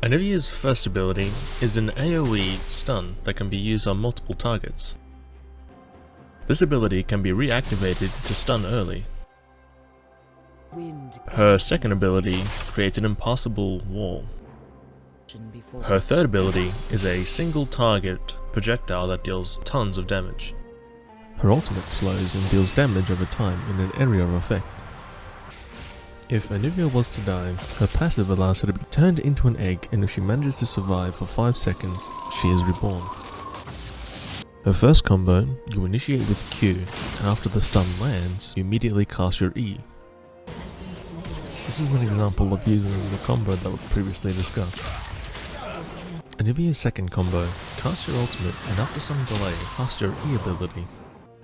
Anivia's first ability is an AoE stun that can be used on multiple targets. This ability can be reactivated to stun early. Her second ability creates an impassable wall. Her third ability is a single target projectile that deals tons of damage. Her ultimate slows and deals damage over time in an area of effect. If Anivia was to die, her passive allows her to be turned into an egg, and if she manages to survive for 5 seconds, she is reborn. Her first combo, you initiate with Q, and after the stun lands, you immediately cast your E. This is an example of using the combo that was previously discussed. Anivia's second combo, cast your ultimate, and after some delay, cast your E ability.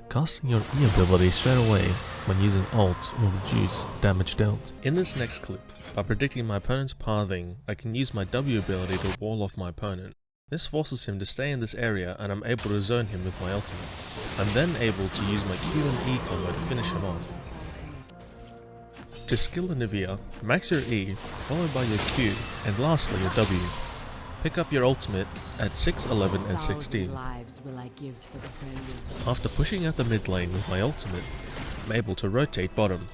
Casting your E ability straight away when using ult will reduce damage dealt. In this next clip, by predicting my opponent's pathing, I can use my W ability to wall off my opponent. This forces him to stay in this area and I'm able to zone him with my ultimate. I'm then able to use my Q and E combo to finish him off. To skill Anivia, max your E, followed by your Q, and lastly your W. Pick up your ultimate at 6, 11 and 16. After pushing out the mid lane with my ultimate, I'm able to rotate bottom.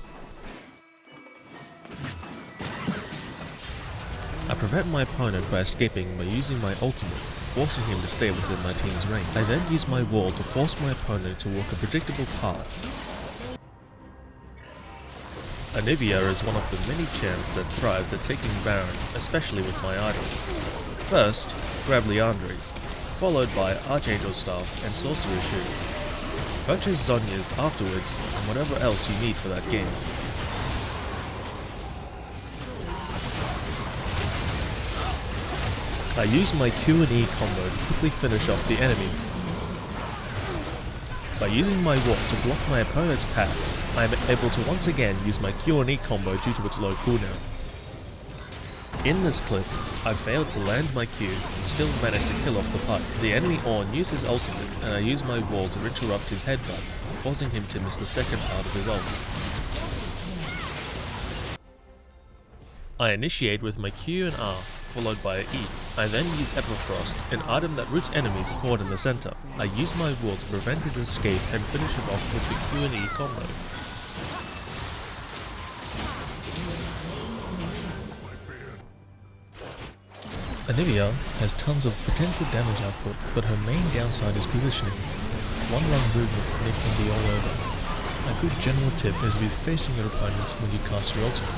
I prevent my opponent by escaping by using my ultimate, forcing him to stay within my team's range. I then use my wall to force my opponent to walk a predictable path. Anivia is one of the many champs that thrives at taking Baron, especially with my items. First, grab Leandre's, followed by Archangel Staff and Sorcerer Shoes. Purchase Zhonya's afterwards and whatever else you need for that game. I use my Q and E combo to quickly finish off the enemy. By using my wall to block my opponent's path, I am able to once again use my Q and E combo due to its low cooldown. In this clip, I failed to land my Q, still managed to kill off the puck. The enemy Ornn used his ultimate and I used my wall to interrupt his headbutt, causing him to miss the second part of his ult. I initiate with my Q and R, followed by an E. I then use Everfrost, an item that roots enemies caught in the center. I use my wall to prevent his escape and finish him off with the Q and E combo. Anivia has tons of potential damage output, but her main downside is positioning. One wrong movement and it can be all over. A good general tip is to be facing your opponents when you cast your ultimate.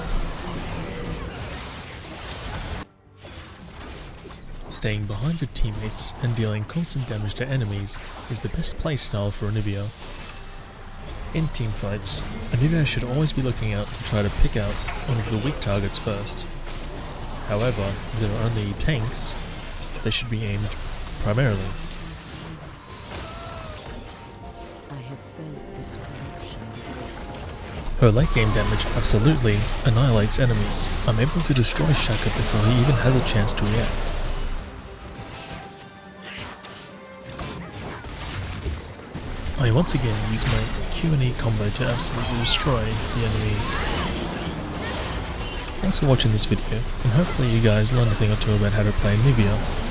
Staying behind your teammates and dealing constant damage to enemies is the best playstyle for Anivia. In teamfights, Anivia should always be looking out to try to pick out one of the weak targets first. However, if there are only tanks, they should be aimed primarily. Her late game damage absolutely annihilates enemies. I'm able to destroy Shaka before he even has a chance to react. I once again use my Q and E combo to absolutely destroy the enemy. Thanks for watching this video, and hopefully you guys learned a thing or two about how to play Anivia.